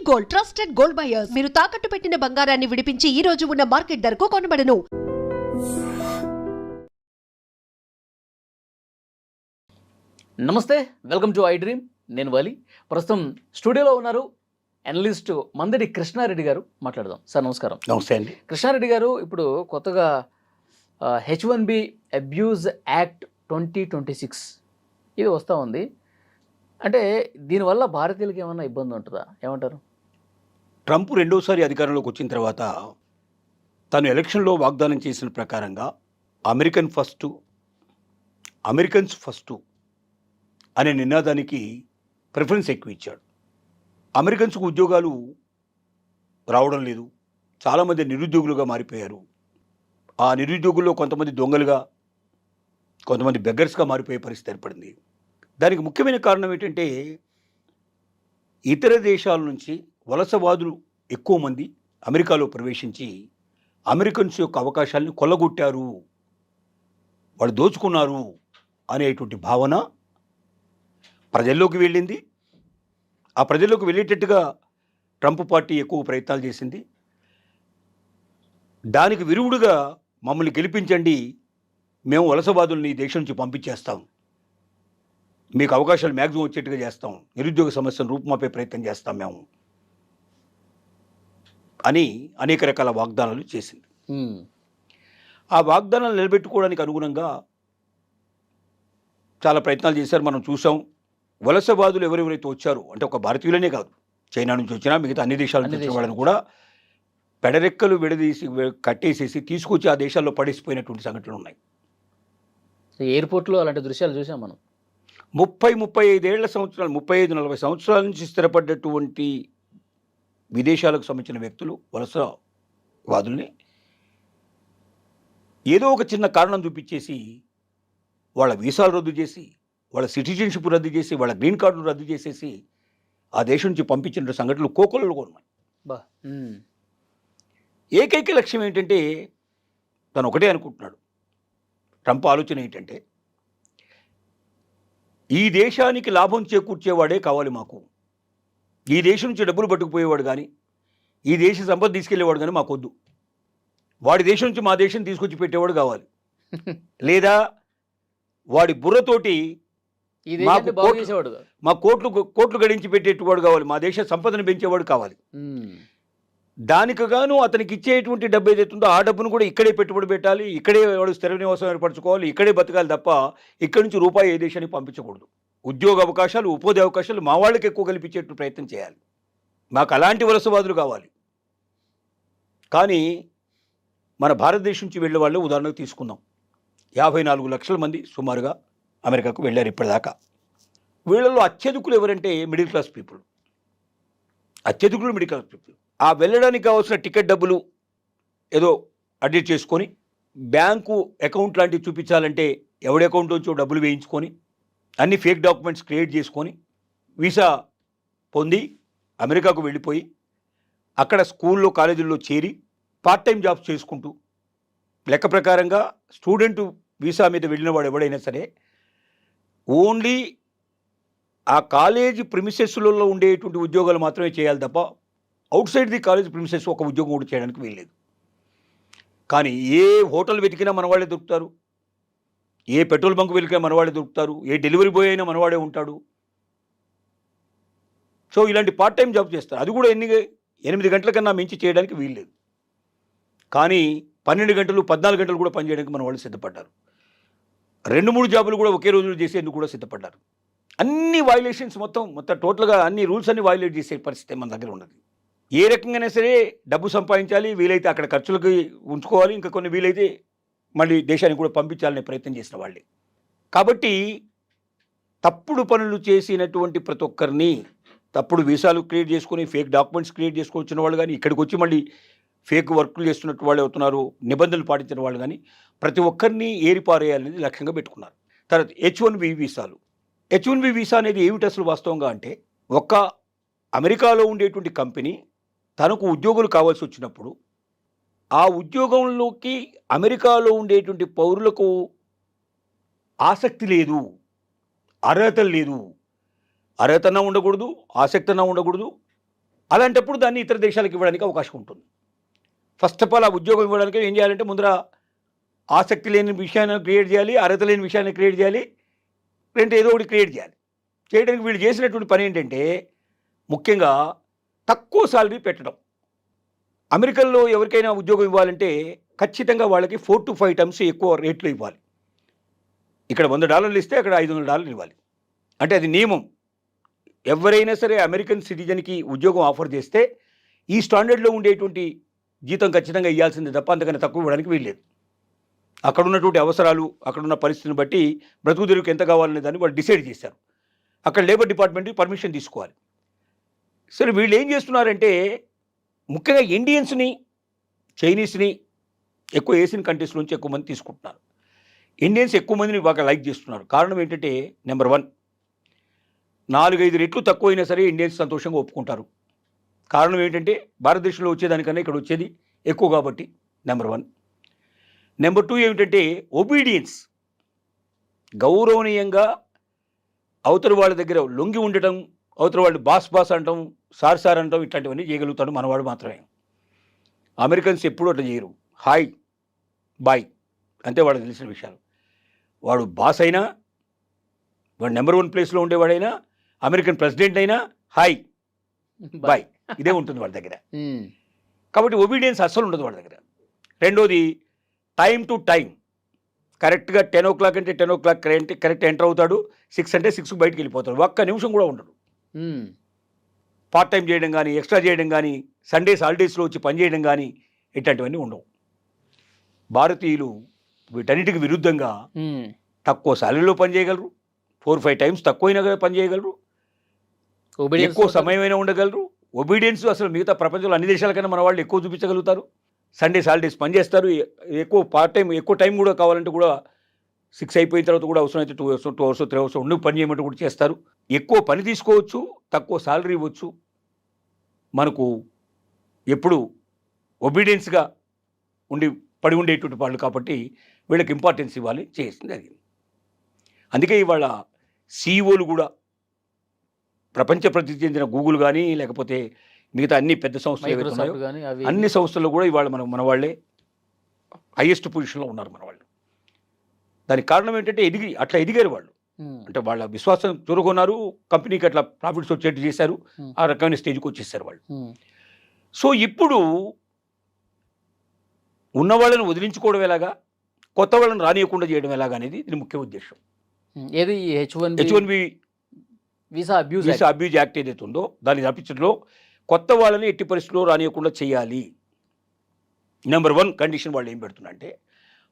Gold trusted gold buyers మీరు తాకట్టు పెట్టిన బంగారాన్ని విడిపించి ఈ రోజు ఉన్న మార్కెట్ ధరకు కొనబడను. నమస్తే, వెల్కమ్ టు ఐ డ్రీమ్. నేను వాలి. ప్రస్తుతం స్టూడియోలో ఉన్నారు అనలిస్ట్ మందడి కృష్ణారెడ్డి గారు. మాట్లాడదాం. సార్ నమస్కారం. నమస్తే అండి. కృష్ణారెడ్డి గారు, ఇప్పుడు కొత్తగా H1B అబ్యూజ్ యాక్ట్ 2026 ఇది వస్తూ ఉంది. అంటే దీనివల్ల భారతీయులకి ఏమన్నా ఇబ్బంది ఉంటుందా? ఏమంటారు? ట్రంప్ రెండోసారి అధికారంలోకి వచ్చిన తర్వాత తను ఎలక్షన్లో వాగ్దానం చేసిన ప్రకారంగా అమెరికన్స్ ఫస్టు అనే నినాదానికి ప్రిఫరెన్స్ ఎక్కువ ఇచ్చాడు. అమెరికన్స్కు ఉద్యోగాలు రావడం లేదు. చాలామంది నిరుద్యోగులుగా మారిపోయారు. ఆ నిరుద్యోగుల్లో కొంతమంది దొంగలుగా, కొంతమంది బెగ్గర్స్గా మారిపోయే పరిస్థితి ఏర్పడింది. దానికి ముఖ్యమైన కారణం ఏంటంటే, ఇతర దేశాల నుంచి వలసవాదులు ఎక్కువ మంది అమెరికాలో ప్రవేశించి అమెరికన్స్ యొక్క అవకాశాలను కొల్లగొట్టారు, వాళ్ళు దోచుకున్నారు అనేటువంటి భావన ప్రజల్లోకి వెళ్ళింది. ఆ ప్రజల్లోకి వెళ్ళేటట్టుగా ట్రంప్ పార్టీ ఎక్కువ ప్రయత్నాలు చేసింది. దానికి విరుగుడుగా మమ్మల్ని గెలిపించండి, మేము వలసవాదుల్ని ఈ దేశం నుంచి పంపించేస్తాం, మీకు అవకాశాలు మ్యాక్సిమం వచ్చేట్టుగా చేస్తాం, నిరుద్యోగ సమస్యను రూపుమాపే ప్రయత్నం చేస్తాం మేము అని అనేక రకాల వాగ్దానాలు చేసింది. ఆ వాగ్దానాలు నిలబెట్టుకోవడానికి అనుగుణంగా చాలా ప్రయత్నాలు చేశారు. మనం చూసాం. వలసవాదులు ఎవరెవరైతే వచ్చారో, అంటే ఒక భారతీయులనే కాదు, చైనా నుంచి వచ్చినా మిగతా అన్ని దేశాల నుంచి వచ్చిన వాళ్ళని కూడా పెడరెక్కలు విడదీసి కట్టేసేసి తీసుకొచ్చి ఆ దేశాల్లో పడేసిపోయినటువంటి సంఘటనలు ఉన్నాయి. ఎయిర్పోర్ట్లో అలాంటి దృశ్యాలు చూసాం మనం. 35 సంవత్సరాలు, 35-40 సంవత్సరాల నుంచి స్థిరపడ్డటువంటి విదేశాలకు సంబంధించిన వ్యక్తులు, వలసవాదుల్ని ఏదో ఒక చిన్న కారణం చూపించేసి వాళ్ళ వీసాలు రద్దు చేసి, వాళ్ళ సిటిజన్షిప్ రద్దు చేసి, వాళ్ళ గ్రీన్ కార్డులు రద్దు చేసేసి ఆ దేశం నుంచి పంపించిన సంఘటనలు కోకొల్లలుగా ఉన్నాయి. ఏకైక లక్ష్యం ఏంటంటే, తను ఒకటే అనుకుంటున్నాడు. ట్రంప్ ఆలోచన ఏంటంటే, ఈ దేశానికి లాభం చేకూర్చేవాడే కావాలి మాకు. ఈ దేశం నుంచి డబ్బులు పట్టుకుపోయేవాడు కానీ, ఈ దేశ సంపద తీసుకెళ్లేవాడు కానీ మాకొద్దు. వాడి దేశం నుంచి మా దేశం తీసుకొచ్చి పెట్టేవాడు కావాలి. లేదా వాడి బుర్రతోటి మా కోట్లు గడించి పెట్టేవాడు కావాలి. మా దేశ సంపదను పెంచేవాడు కావాలి. దానికి గాను అతనికి ఇచ్చేటువంటి డబ్బు ఏదైతుందో ఆ డబ్బును కూడా ఇక్కడే పెట్టుబడి పెట్టాలి, ఇక్కడే వాడు స్థిర నివాసం ఏర్పరచుకోవాలి, ఇక్కడే బతకాలి తప్ప ఇక్కడి నుంచి రూపాయి ఏ దేశానికి పంపించకూడదు. ఉద్యోగ అవకాశాలు, ఉపాధి అవకాశాలు మా వాళ్ళకి ఎక్కువ కల్పించేట్టు ప్రయత్నం చేయాలి. మాకు అలాంటి వలసవాదులు కావాలి. కానీ మన భారతదేశం నుంచి వెళ్ళే వాళ్ళు ఉదాహరణకు తీసుకుందాం. 54 లక్షల మంది సుమారుగా అమెరికాకు వెళ్ళారు ఇప్పటిదాకా. వీళ్ళలో అత్యధికులు ఎవరంటే middle class people. Middle class people. ఆ వెళ్ళడానికి కావాల్సిన టికెట్ డబ్బులు ఏదో అడ్జస్ట్ చేసుకొని, బ్యాంకు అకౌంట్ లాంటివి చూపించాలంటే ఎవడి అకౌంట్ నుంచో డబ్బులు వేయించుకొని, అన్ని ఫేక్ డాక్యుమెంట్స్ క్రియేట్ చేసుకొని వీసా పొంది అమెరికాకు వెళ్ళిపోయి అక్కడ స్కూల్లో, కాలేజీల్లో చేరి పార్ట్ టైం జాబ్స్ చేసుకుంటూ, లెక్క ప్రకారంగా స్టూడెంట్ వీసా మీద వెళ్ళిన వాడు ఎవడైనా సరే ఓన్లీ ఆ కాలేజీ ప్రిమిసెస్లలో ఉండేటువంటి ఉద్యోగాలు మాత్రమే చేయాలి తప్ప out side the college premises ఒక ఉద్యోగం కూడా చేయడానికి వీల్లేదు. కానీ ఏ హోటల్ వెతికినా మనవాళ్ళే దొరుకుతారు, ఏ పెట్రోల్ బంక్ వెతికినా మనవాళ్ళే దొరుకుతారు, ఏ డెలివరీ బాయ్ అయినా మనవాడే ఉంటాడు. సో ఇలాంటి పార్ట్ టైం జాబ్ చేస్తారు. అది కూడా 8 గంటల కన్నా మించి చేయడానికి వీల్లేదు. కానీ 12 గంటలు, 14 గంటలు కూడా పనిచేయడానికి మన వాళ్ళు సిద్ధపడ్డారు. 2-3 జాబులు కూడా ఒకే రోజులో చేసేందుకు కూడా సిద్ధపడ్డారు. అన్ని వైలేషన్స్ మొత్తం టోటల్గా అన్ని రూల్స్ అన్ని వైలేట్ చేసే పరిస్థితి మన దగ్గర ఉన్నది. ఏ రకంగానే సరే డబ్బు సంపాదించాలి, వీలైతే అక్కడ ఖర్చులకి ఉంచుకోవాలి, ఇంకా కొన్ని వీలైతే మళ్ళీ దేశానికి కూడా పంపించాలనే ప్రయత్నం చేసిన వాళ్ళే. కాబట్టి తప్పుడు పనులు చేసినటువంటి ప్రతి ఒక్కరిని, తప్పుడు వీసాలు క్రియేట్ చేసుకొని ఫేక్ డాక్యుమెంట్స్ క్రియేట్ చేసుకొచ్చిన వాళ్ళు కానీ, ఇక్కడికి వచ్చి మళ్ళీ ఫేక్ వర్కులు చేస్తున్నట్టు వాళ్ళు అవుతున్నారు, నిబంధనలు పాటించిన వాళ్ళు కానీ, ప్రతి ఒక్కరిని ఏరిపారేయాలనేది లక్ష్యంగా పెట్టుకున్నారు. తర్వాత H1B వీసాలు. H1B వీసా అనేది ఏమిటి అసలు వాస్తవంగా అంటే, ఒక్క అమెరికాలో ఉండేటువంటి కంపెనీ తనకు ఉద్యోగులు కావాల్సి వచ్చినప్పుడు ఆ ఉద్యోగంలోకి అమెరికాలో ఉండేటువంటి పౌరులకు ఆసక్తి లేదు, అర్హత లేదు, అర్హతన ఉండకూడదు, ఆసక్తన ఉండకూడదు, అలాంటప్పుడు దాన్ని ఇతర దేశాలకు ఇవ్వడానికి అవకాశం ఉంటుంది. ఫస్ట్ ఆఫ్ ఆల్ ఆ ఉద్యోగం ఇవ్వడానికి ఏం చేయాలంటే ముందర ఆసక్తి లేని విషయాన్ని క్రియేట్ చేయాలి, అర్హత లేని విషయాన్ని క్రియేట్ చేయాలి, లేదంటే ఏదో ఒకటి క్రియేట్ చేయాలి. చేయడానికి వీళ్ళు చేసినటువంటి పని ఏంటంటే ముఖ్యంగా తక్కువ సాలరీ పెట్టడం. అమెరికన్లో ఎవరికైనా ఉద్యోగం ఇవ్వాలంటే ఖచ్చితంగా వాళ్ళకి 4 to 5 times ఎక్కువ రేట్లు ఇవ్వాలి. ఇక్కడ $100 ఇస్తే అక్కడ $500 ఇవ్వాలి. అంటే అది నియమం. ఎవరైనా సరే అమెరికన్ సిటిజన్కి ఉద్యోగం ఆఫర్ చేస్తే ఈ స్టాండర్డ్లో ఉండేటువంటి జీతం ఖచ్చితంగా ఇవ్వాల్సిందే తప్ప అంతకన్నా తక్కువ ఇవ్వడానికి వీల్లేదు. అక్కడ ఉన్నటువంటి అవసరాలు, అక్కడున్న పరిస్థితిని బట్టి బ్రతుకు తెరువుకి ఎంత కావాలనే దాన్ని వాళ్ళు డిసైడ్ చేశారు. అక్కడ లేబర్ డిపార్ట్మెంట్ పర్మిషన్ తీసుకోవాలి. సరే వీళ్ళు ఏం చేస్తున్నారంటే ముఖ్యంగా ఇండియన్స్ని, చైనీస్ని ఎక్కువ ఏషియన్ కంట్రీస్ నుంచి ఎక్కువ మంది తీసుకుంటున్నారు. ఇండియన్స్ ఎక్కువ మందిని బాగా లైక్ చేస్తున్నారు. కారణం ఏంటంటే నెంబర్ 1, 4-5 రెట్లు తక్కువైనా సరే ఇండియన్స్ సంతోషంగా ఒప్పుకుంటారు. కారణం ఏంటంటే భారతదేశంలో వచ్చేదానికన్నా ఇక్కడ వచ్చేది ఎక్కువ కాబట్టి నెంబర్ 1. నెంబర్ 2 ఏమిటంటే ఒబీడియన్స్. గౌరవనీయంగా అవతలి వాళ్ళ దగ్గర లొంగి ఉండటం, అవతలి వాళ్ళు బాస్ అంటాం, సార్ అంటాం, ఇట్లాంటివన్నీ చేయగలుగుతాడు మనవాడు మాత్రమే. అమెరికన్స్ ఎప్పుడూ అట్లా చేయరు. హాయ్ బాయ్ అంతే వాళ్ళకి తెలిసిన విషయాలు. వాడు బాస్ అయినా, వాడు నెంబర్ 1 ప్లేస్లో ఉండేవాడైనా, అమెరికన్ ప్రెసిడెంట్ అయినా హాయ్ బాయ్ ఇదే ఉంటుంది వాళ్ళ దగ్గర. కాబట్టి ఒబీడియన్స్ అస్సలు ఉండదు వాళ్ళ దగ్గర. రెండోది టైం టు టైం. కరెక్ట్గా 10 o'clock అంటే 10 o'clock కరెక్ట్ ఎంటర్ అవుతాడు, 6 అంటే 6 బయటికి వెళ్ళిపోతాడు. ఒక్క నిమిషం కూడా ఉండడు. పార్ట్ టైం చేయడం కానీ, ఎక్స్ట్రా చేయడం కానీ, సండేస్ హాలిడేస్లో వచ్చి పని చేయడం కానీ ఇట్లాంటివన్నీ ఉండవు. భారతీయులు వీటన్నిటికి విరుద్ధంగా తక్కువ శాలరీలో పని చేయగలరు, 4-5 times తక్కువైనా పని చేయగలరు, ఎక్కువ సమయమైనా ఉండగలరు. ఒబీడియన్స్ అసలు మిగతా ప్రపంచంలో అన్ని దేశాల కన్నా మన వాళ్ళు ఎక్కువ చూపించగలుగుతారు. సండేస్ హాలిడేస్ పని చేస్తారు, ఎక్కువ పార్ట్ టైం, ఎక్కువ టైం కూడా కావాలంటే కూడా 6 అయిపోయిన తర్వాత కూడా అవసరమైతే 2 hours 2 hours 3 hours ఉండి పని చేయమంటే కూడా చేస్తారు. ఎక్కువ పని తీసుకోవచ్చు, తక్కువ శాలరీ ఇవ్వచ్చు. మనకు ఎప్పుడు ఒబీడియన్స్గా పడి ఉండేటువంటి వాళ్ళు కాబట్టి వీళ్ళకి ఇంపార్టెన్స్ ఇవ్వాలి చేసింది అది. అందుకే ఇవాళ సీఈఓలు కూడా ప్రపంచ ప్రసిద్ధి చెందిన గూగుల్ కానీ లేకపోతే మిగతా అన్ని పెద్ద సంస్థలు, అన్ని సంస్థల్లో కూడా ఇవాళ మన వాళ్ళే హైయెస్ట్ పొజిషన్లో ఉన్నారు మన వాళ్ళు. దానికి కారణం ఏంటంటే అట్లా ఎదిగారు వాళ్ళు. అంటే వాళ్ళ విశ్వాసం చూరుకున్నారు, కంపెనీకి అట్లా ప్రాఫిట్స్ వచ్చేట్టు చేశారు, ఆ రకమైన స్టేజ్కి వచ్చేసారు వాళ్ళు. సో ఇప్పుడు ఉన్న వాళ్ళని వదిలించుకోవడం ఎలాగా, కొత్త వాళ్ళని రానియకుండా చేయడం ఎలాగా అనేది దీని ముఖ్య ఉద్దేశం. ఏది H1B వీసా అబ్యూజ్ యాక్ట్ ఏదైతే ఉందో దాన్ని తప్పించడంలో కొత్త వాళ్ళని ఎట్టి పరిస్థితుల్లో రానియకుండా చేయాలి. నెంబర్ 1 కండిషన్ వాళ్ళు ఏం పెడుతున్నారంటే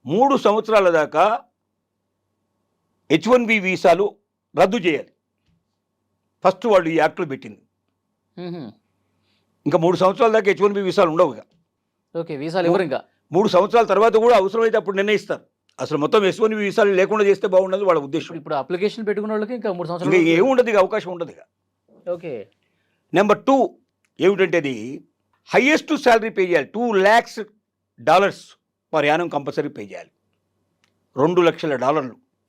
3 సంవత్సరాల దాకా H1B వీసాలు రద్దు చేయాలి. ఫస్ట్ వాళ్ళు ఈ యాక్ట్లో పెట్టింది. ఇంకా 3 సంవత్సరాల దాకా H1B వీసాలు ఉండవు. ఓకే, వీసాలు ఎవరు ఇంకా 3 సంవత్సరాల తర్వాత కూడా అవసరమైతే అప్పుడు నిర్ణయిస్తారు. అసలు మొత్తం H1B వీసాలు లేకుండా చేస్తే బాగుండదు వాళ్ళ ఉద్దేశం. ఇప్పుడు అప్లికేషన్ పెట్టుకున్న వాళ్ళకి ఇంకా 3 సంవత్సరాలు ఏముండదు, ఇక అవకాశం ఉండదు. ఓకే. నెంబర్ 2 ఏమిటంటే అది హైయెస్ట్ శాలరీ పే చేయాలి. $2 lakhs per annum compulsory pay చేయాలి. $2 లక్షల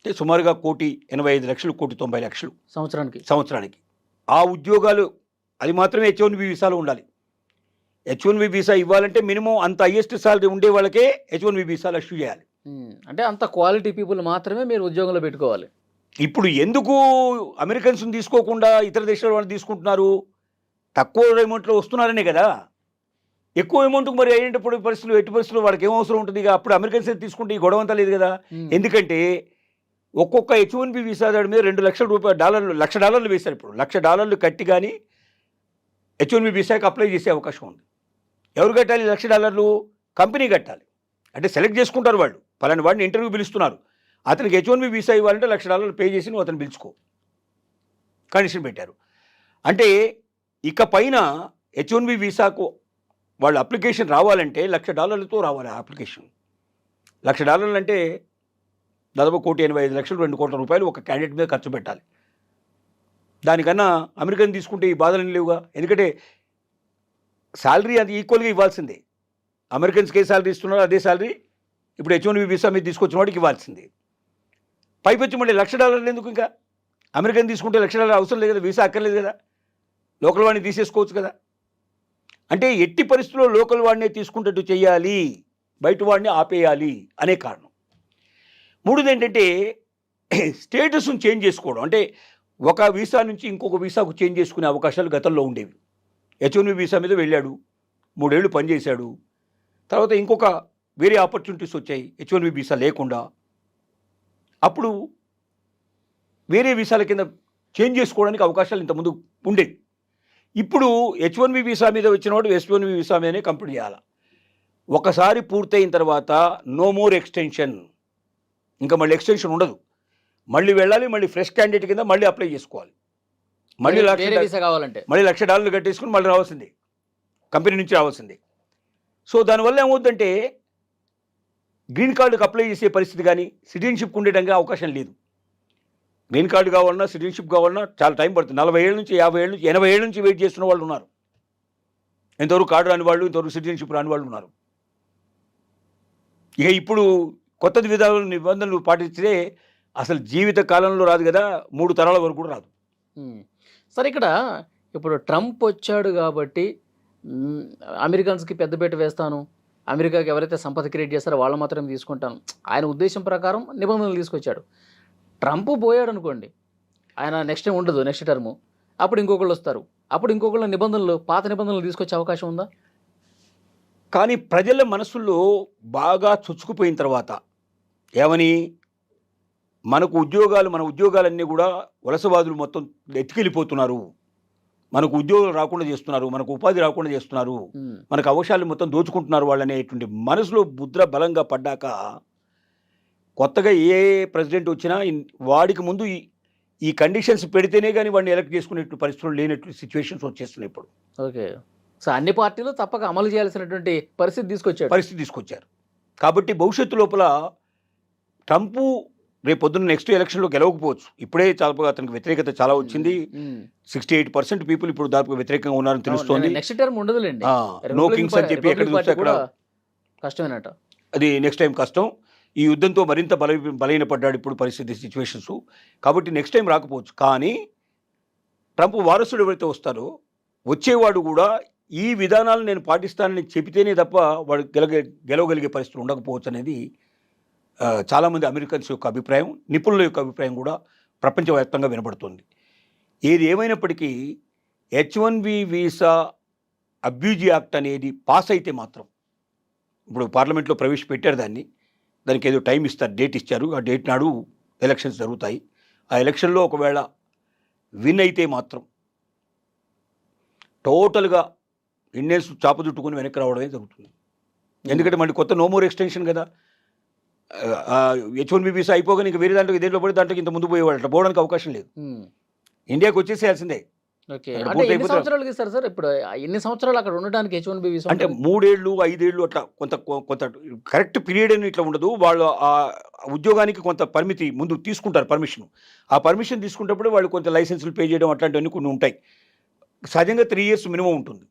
అంటే సుమారుగా 1,85,00,000 1,90,00,000 సంవత్సరానికి. ఆ ఉద్యోగాలు అది మాత్రమే H1B వీసాలు ఉండాలి. H1B వీసా ఇవ్వాలంటే మినిమం అంత హైయెస్ట్ శాలరీ ఉండే వాళ్ళకే H1B వీసాలు ఇష్యూ చేయాలి. అంటే అంత క్వాలిటీ పీపుల్ మాత్రమే మీరు ఉద్యోగంలో పెట్టుకోవాలి. ఇప్పుడు ఎందుకు అమెరికన్స్ని తీసుకోకుండా ఇతర దేశాల వాళ్ళు తీసుకుంటున్నారు? తక్కువ అమౌంట్లో వస్తున్నారనే కదా. ఎక్కువ అమౌంట్కి మరి అయ్యేటప్పుడు ఎట్టి పరిస్థితులు వాళ్ళకి ఏం అవసరం ఉంటుంది? ఇక అప్పుడు అమెరికన్స్ తీసుకుంటే ఈ గొడవ అంతా లేదు కదా. ఎందుకంటే ఒక్కొక్క H1B వీసా దాడి మీద $2 లక్షల $1,00,000 వేశారు. ఇప్పుడు $1,00,000 కట్టి కానీ H1B వీసాకి అప్లై చేసే అవకాశం ఉంది. ఎవరు కట్టాలి $1,00,000? కంపెనీ కట్టాలి. అంటే సెలెక్ట్ చేసుకుంటారు వాళ్ళు, పలాని వాడిని ఇంటర్వ్యూ పిలుస్తున్నారు, అతనికి H1B వీసా ఇవ్వాలంటే $1,00,000 పే చేసి నువ్వు అతను పిలుచుకో కండిషన్ పెట్టారు. అంటే ఇక పైన H1B వీసాకు వాళ్ళు అప్లికేషన్ రావాలంటే $1,00,000తో రావాలి. ఆ అప్లికేషన్ $1,00,000 అంటే దాదాపు 1,85,00,000 2 కోట్ల రూపాయలు ఒక క్యాండిడేట్ మీద ఖర్చు పెట్టాలి. దానికన్నా అమెరికన్ తీసుకుంటే ఈ బాధలు లేవుగా. ఎందుకంటే శాలరీ అది ఈక్వల్గా ఇవ్వాల్సిందే. అమెరికన్స్కి ఏ శాలరీ ఇస్తున్నారో అదే శాలరీ ఇప్పుడు H1B వీసా మీద తీసుకొచ్చిన వాడికి ఇవ్వాల్సిందే. పైపెచ్చి మళ్ళీ $1,00,000 ఎందుకు? ఇంకా అమెరికన్ తీసుకుంటే $1,00,000 అవసరం లేదు కదా, వీసా అక్కర్లేదు కదా, లోకల్ వాడిని తీసేసుకోవచ్చు కదా. అంటే ఎట్టి పరిస్థితుల్లో లోకల్ వాడినే తీసుకుంటట్టు చేయాలి, బయట వాడిని ఆపేయాలి అనే కారణం. మూడోది ఏంటంటే స్టేటస్ను చేంజ్ చేసుకోవడం. అంటే ఒక వీసా నుంచి ఇంకొక వీసాకు చేంజ్ చేసుకునే అవకాశాలు గతంలో ఉండేవి. H1B వీసా మీద వెళ్ళాడు, 3 ఏళ్ళు పనిచేశాడు, తర్వాత ఇంకొక వేరే ఆపర్చునిటీస్ వచ్చాయి H1B వీసా లేకుండా. అప్పుడు వేరే వీసాల కింద చేంజ్ చేసుకోవడానికి అవకాశాలు ఇంతకుముందు ఉండేవి. ఇప్పుడు H1B వీసా మీద వచ్చిన వాడు H1B వీసా మీదనే కంప్లీట్ చేయాలి. ఒకసారి పూర్తయిన తర్వాత నో మోర్ ఎక్స్టెన్షన్, ఇంకా మళ్ళీ ఎక్స్టెన్షన్ ఉండదు. మళ్ళీ వెళ్ళాలి, మళ్ళీ ఫ్రెష్ క్యాండిడేట్ కింద మళ్ళీ అప్లై చేసుకోవాలి. మళ్ళీ వేరే వీసా కావాలంటే మళ్ళీ $1,00,000 కట్టేసుకుని మళ్ళీ రావాల్సిందే, కంపెనీ నుంచి రావాల్సిందే. సో దానివల్ల ఏమవుతుందంటే గ్రీన్ కార్డుకి అప్లై చేసే పరిస్థితి కానీ సిటిజన్షిప్కి ఉండేటంగా అవకాశం లేదు. గ్రీన్ కార్డు కావాలన్నా సిటిజన్షిప్ కావాలన్నా చాలా టైం పడుతుంది. 40 ఏళ్ళ నుంచి 50 ఏళ్ళ నుంచి 80 ఏళ్ళ నుంచి వెయిట్ చేస్తున్న వాళ్ళు ఉన్నారు. ఇంతవరకు కార్డు రాని వాళ్ళు, ఇంతవరకు సిటిజన్షిప్ రాని వాళ్ళు ఉన్నారు. ఇక ఇప్పుడు కొత్త విధానాలు నిబంధనలు పాటిస్తే అసలు జీవిత కాలంలో రాదు కదా, 3 తరాల వరకు కూడా రాదు. సరే, ఇక్కడ ఇప్పుడు ట్రంప్ వచ్చాడు కాబట్టి అమెరికన్స్కి పెద్దపీట వేస్తాను, అమెరికాకి ఎవరైతే సంపద క్రియేట్ చేస్తారో వాళ్ళు మాత్రమే తీసుకుంటాను, ఆయన ఉద్దేశం ప్రకారం నిబంధనలు తీసుకొచ్చాడు. ట్రంప్ పోయాడు అనుకోండి, ఆయన నెక్స్ట్ టైం ఉండదు, నెక్స్ట్ టర్ము, అప్పుడు ఇంకొకళ్ళు వస్తారు, అప్పుడు ఇంకొకళ్ళ నిబంధనలు, పాత నిబంధనలు తీసుకొచ్చే అవకాశం ఉందా? కానీ ప్రజల మనసుల్లో బాగా చొచ్చుకుపోయిన తర్వాత ఏమని, మన ఉద్యోగాలన్నీ కూడా వలసవాదులు మొత్తం ఎత్తుకెళ్ళిపోతున్నారు, మనకు ఉద్యోగాలు రాకుండా చేస్తున్నారు, మనకు ఉపాధి రాకుండా చేస్తున్నారు, మనకు అవకాశాలు మొత్తం దోచుకుంటున్నారు వాళ్ళు అనేటువంటి మనసులో ముద్ర బలంగా పడ్డాక కొత్తగా ఏ ప్రెసిడెంట్ వచ్చినా వాడికి ముందు ఈ కండిషన్స్ పెడితేనే కానీ వాడిని ఎలక్ట్ చేసుకునేట్టు పరిస్థితులు లేనట్టు సిచ్యువేషన్స్ వచ్చేస్తున్నాయి ఇప్పుడు. ఓకే, సో అన్ని పార్టీలు తప్పక అమలు చేయాల్సినటువంటి పరిస్థితి తీసుకొచ్చారు. కాబట్టి భవిష్యత్తు లోపల ట్రంప్ రేపు పొద్దున్న నెక్స్ట్ ఎలక్షన్లో గెలవకపోవచ్చు. ఇప్పుడే చాలా అతనికి వ్యతిరేకత చాలా వచ్చింది. 68% పీపుల్ ఇప్పుడు దాదాపు వ్యతిరేకంగా ఉన్నారని తెలుస్తోంది. నెక్స్ట్ టర్మ్ ఉండదులేండి, నో కింగ్స్ అని చెప్పి ఎక్కడ చూస్తే అక్కడ కష్టమేనట. అది నెక్స్ట్ టైం కష్టం. ఈ యుద్ధంతో మరింత బలహీనపడ్డాడు ఇప్పుడు పరిస్థితి, సిచ్యువేషన్స్. కాబట్టి నెక్స్ట్ టైం రాకపోవచ్చు. కానీ ట్రంప్ వారసుడు ఎవరైతే వస్తారో వచ్చేవాడు కూడా ఈ విధానాలను నేను పాటిస్తానని చెబితేనే తప్ప వాడు గెలవగలిగే పరిస్థితులు ఉండకపోవచ్చు అనేది చాలామంది అమెరికన్స్ యొక్క అభిప్రాయం, నిపుణుల యొక్క అభిప్రాయం కూడా ప్రపంచవ్యాప్తంగా వినబడుతుంది. ఏది ఏమైనప్పటికీ H1B వీసా అబ్యూజ్ యాక్ట్ అనేది పాస్ అయితే మాత్రం, ఇప్పుడు పార్లమెంట్లో ప్రవేశపెట్టారు దానికి ఏదో టైం ఇస్తారు, డేట్ ఇచ్చారు. ఆ డేట్ నాడు ఎలక్షన్స్ జరుగుతాయి. ఆ ఎలక్షన్లో ఒకవేళ విన్ అయితే మాత్రం టోటల్గా ఇండియన్స్ చాపదుట్టుకుని వెనక్కి రావడమే జరుగుతుంది. ఎందుకంటే మళ్ళీ కొత్త నో మోర్ ఎక్స్టెన్షన్ కదా. H1B వీసా అయిపోగానే ఇంకా వేరే దాంట్లో ఇదేంట్లో పడి దాంట్లోకి ఇంత ముందు పోయేవాళ్ళు, పోవడానికి అవకాశం లేదు. ఇండియాకి వచ్చేసేయాల్సిందే. ఎన్ని సంవత్సరాలకి ఇస్తారు సార్? ఇప్పుడు ఎన్ని సంవత్సరాలు అక్కడ ఉండడానికి H1B వీసా? అంటే 3 ఏళ్ళు 5 ఏళ్ళు అట్లా కొంత కరెక్ట్ పీరియడ్ అని ఇట్లా ఉండదు. వాళ్ళు ఆ ఉద్యోగానికి కొంత పరిమితి ముందు తీసుకుంటారు, పర్మిషన్. ఆ పర్మిషన్ తీసుకున్నప్పుడు వాళ్ళు కొంత లైసెన్సులు పే చేయడం అట్లాంటివన్నీ కొన్ని ఉంటాయి. సహజంగా 3 ఇయర్స్ మినిమం ఉంటుంది,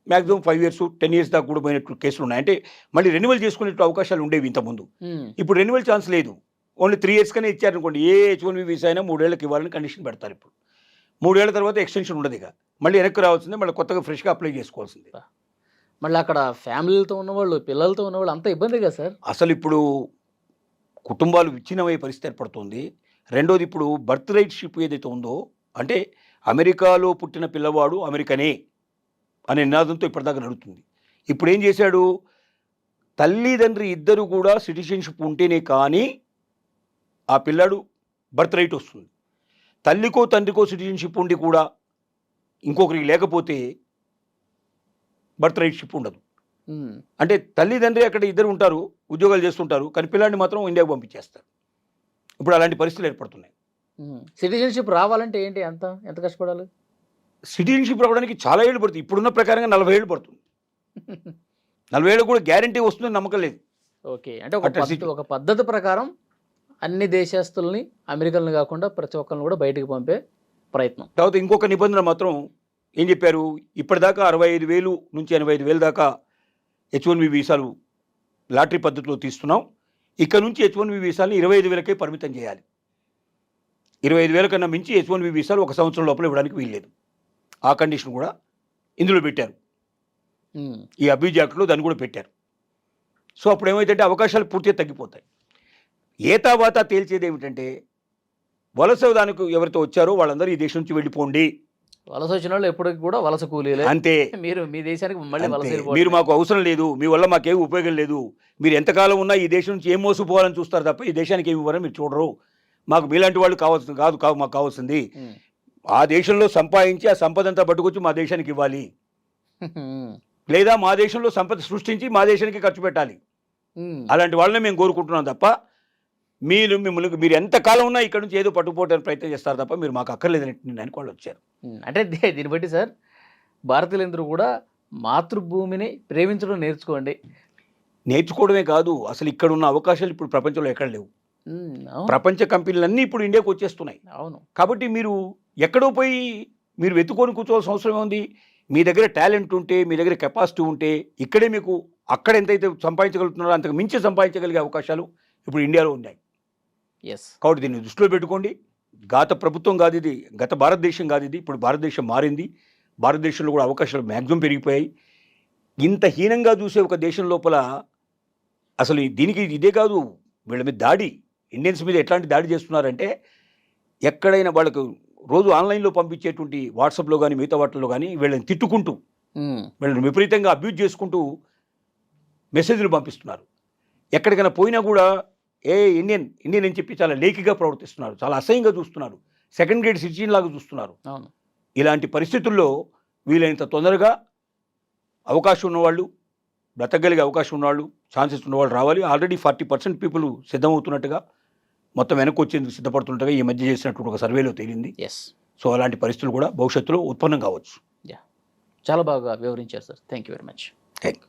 మ్యాక్సిమం 5 ఇయర్స్ 10 ఇయర్స్ దాకా కూడా పోయినట్టు కేసులు ఉన్నాయి. అంటే మళ్ళీ రెన్యువల్ చేసుకునేట్టు అవకాశాలు ఉండేవి ఇంతకుముందు. ఇప్పుడు రెన్యువల్ ఛాన్స్ లేదు, ఓన్లీ 3 ఇయర్స్ కనే ఇచ్చారనుకోండి. ఏ H1B వీసా అయినా 3 ఏళ్ళకి ఇవ్వాలని కండిషన్ పెడతారు. ఇప్పుడు 3 ఏళ్ల తర్వాత ఎక్స్టెన్షన్ ఉండదు, ఇక మళ్ళీ వెనక్కి రావాల్సిందే, మళ్ళీ కొత్తగా ఫ్రెష్గా అప్లై చేసుకోవాల్సిందే. మళ్ళీ అక్కడ ఫ్యామిలీలతో ఉన్నవాళ్ళు, పిల్లలతో ఉన్నవాళ్ళు అంత ఇబ్బంది కదా సార్. అసలు ఇప్పుడు కుటుంబాలు విచ్ఛిన్నమయ్యే పరిస్థితి ఏర్పడుతుంది. రెండోది, ఇప్పుడు బర్త్ రైట్ షిప్ ఏదైతే ఉందో, అంటే అమెరికాలో పుట్టిన పిల్లవాడు అమెరికనే అనే నినాదంతో ఇప్పటిదాకా నడుస్తుంది. ఇప్పుడు ఏం చేశాడు, తల్లిదండ్రి ఇద్దరు కూడా సిటిజన్షిప్ ఉంటేనే కానీ ఆ పిల్లాడు బర్త్ రైట్ వస్తుంది. తల్లికో తండ్రికో సిటిజన్షిప్ ఉండి కూడా ఇంకొకరికి లేకపోతే బర్త్ రైట్ షిప్ ఉండదు. అంటే తల్లిదండ్రి అక్కడ ఇద్దరు ఉంటారు, ఉద్యోగాలు చేస్తుంటారు, కానీ పిల్లాడిని మాత్రం ఇండియాకు పంపించేస్తారు. ఇప్పుడు అలాంటి పరిస్థితులు ఏర్పడుతున్నాయి. సిటిజన్షిప్ రావాలంటే ఏంటి, ఎంత కష్టపడాలి? సిటిజన్షిప్ రావడానికి చాలా ఏళ్ళు పడుతుంది. ఇప్పుడున్న ప్రకారంగా 40 ఏళ్ళు పడుతుంది. 40 ఏళ్ళు కూడా గ్యారంటీ వస్తుందని నమ్మకం లేదు. ఓకే, అంటే ఒక పద్ధతి ప్రకారం అన్ని దేశస్తుల్ని, అమెరికల్ని కాకుండా ప్రతి ఒక్కరిని కూడా బయటకు పంపే ప్రయత్నం. తర్వాత ఇంకొక నిబంధన మాత్రం ఏం చెప్పారు, ఇప్పటిదాకా 65,000 నుంచి 85,000 దాకా H1B వీసాలు లాటరీ పద్ధతిలో తీస్తున్నాం. ఇక్కడ నుంచి H1B వీసాలని 25,000కే పరిమితం చేయాలి. 25,000 కన్నా మించి H1B వీసాలు 1 సంవత్సరం లోపల ఇవ్వడానికి వీల్లేదు. ఆ కండిషన్ కూడా ఇందులో పెట్టారు. ఈ అబ్యూజ్ యాక్ట్లో దాన్ని కూడా పెట్టారు. సో అప్పుడు ఏమైందంటే అవకాశాలు పూర్తిగా తగ్గిపోతాయి. ఏతావాత తేల్చేది ఏమిటంటే వలస దానికి ఎవరితో వచ్చారో వాళ్ళందరూ ఈ దేశం నుంచి వెళ్ళిపోండి, వలస వచ్చిన వాళ్ళు ఎప్పటికి కూడా వలస కూలీలే, అంతే. మీరు మీ దేశానికి మళ్ళీ వలస అంతే. వెళ్ళిపోండి. మీరు మాకు అవసరం లేదు, మీ వల్ల మాకేం ఉపయోగం లేదు, మీరు ఎంతకాలం ఉన్నా ఈ దేశం నుంచి ఏం మోసపోవాలని చూస్తారు తప్ప ఈ దేశానికి ఏమి ఇవ్వరని మీరు చూడరు, మాకు మీలాంటి వాళ్ళు కావాల్సింది కాదు మాకు కావాల్సింది ఉమ్. ఆ దేశంలో సంపాదించి ఆ సంపద అంతా పట్టుకొచ్చి మా దేశానికి ఇవ్వాలి, లేదా మా దేశంలో సంపద సృష్టించి మా దేశానికి ఖర్చు పెట్టాలి. అలాంటి వాళ్ళని మేము కోరుకుంటున్నాం తప్ప మీరు ఎంతకాలం ఉన్నా ఇక్కడ నుంచి ఏదో పట్టుకుపోవడానికి ప్రయత్నం చేస్తారు తప్ప మీరు మాకు అక్కర్లేదని నిర్ణయానికి వాళ్ళు వచ్చారు. అంటే దీన్ని బట్టి సార్ భారతీయులందరూ కూడా మాతృభూమిని ప్రేమించడం నేర్చుకోండి. నేర్చుకోవడమే కాదు, అసలు ఇక్కడ ఉన్న అవకాశాలు ఇప్పుడు ప్రపంచంలో ఎక్కడ లేవు. అవును, ప్రపంచ కంపెనీలన్నీ ఇప్పుడు ఇండియాకు వచ్చేస్తున్నాయి. అవును. కాబట్టి మీరు ఎక్కడో పోయి మీరు వెతుకొని కూర్చోవాల్సిన అవసరం ఉంది. మీ దగ్గర టాలెంట్ ఉంటే, మీ దగ్గర కెపాసిటీ ఉంటే ఇక్కడే మీకు అక్కడ ఎంతైతే సంపాదించగలుగుతున్నారో అంతకు మించి సంపాదించగలిగే అవకాశాలు ఇప్పుడు ఇండియాలో ఉన్నాయి. ఎస్. కాబట్టి దీన్ని దృష్టిలో పెట్టుకోండి. గత ప్రభుత్వం కాదు ఇది, గత భారతదేశం కాదు ఇది, ఇప్పుడు భారతదేశం మారింది. భారతదేశంలో కూడా అవకాశాలు మ్యాక్సిమం పెరిగిపోయాయి. ఇంత హీనంగా చూసే ఒక దేశం లోపల అసలు దీనికి ఇదే కాదు, వీళ్ళ మీద దాడి, ఇండియన్స్ మీద ఎట్లాంటి దాడి చేస్తున్నారంటే ఎక్కడైనా వాళ్ళకు రోజు ఆన్లైన్లో పంపించేటువంటి వాట్సాప్లో కానీ మిగతా వాటిల్లో కానీ వీళ్ళని తిట్టుకుంటూ వీళ్ళని విపరీతంగా అబ్యూజ్ చేసుకుంటూ మెసేజ్లు పంపిస్తున్నారు. ఎక్కడికైనా పోయినా కూడా ఇండియన్ అని చెప్పి చాలా లేకిగా ప్రవర్తిస్తున్నారు, చాలా అసహ్యంగా చూస్తున్నారు, సెకండ్ గ్రేడ్ సిటిజన్ లాగా చూస్తున్నారు. అవును. ఇలాంటి పరిస్థితుల్లో వీలైనంత తొందరగా అవకాశం ఉన్నవాళ్ళు, బ్రతకగలిగే అవకాశం ఉన్నవాళ్ళు, ఛాన్సెస్ ఉన్నవాళ్ళు రావాలి. ఆల్రెడీ 40% పీపుల్ సిద్ధమవుతున్నట్టుగా, మొత్తం వెనక్కి వచ్చేందుకు సిద్ధపడుతున్నట్టుగా ఈ మధ్య చేసినటువంటి ఒక సర్వేలో తేలింది. ఎస్. సో అలాంటి పరిస్థితులు కూడా భవిష్యత్తులో ఉత్పన్నం కావచ్చు. చాలా బాగా వివరించారు sir. Thank you very much. Thank you.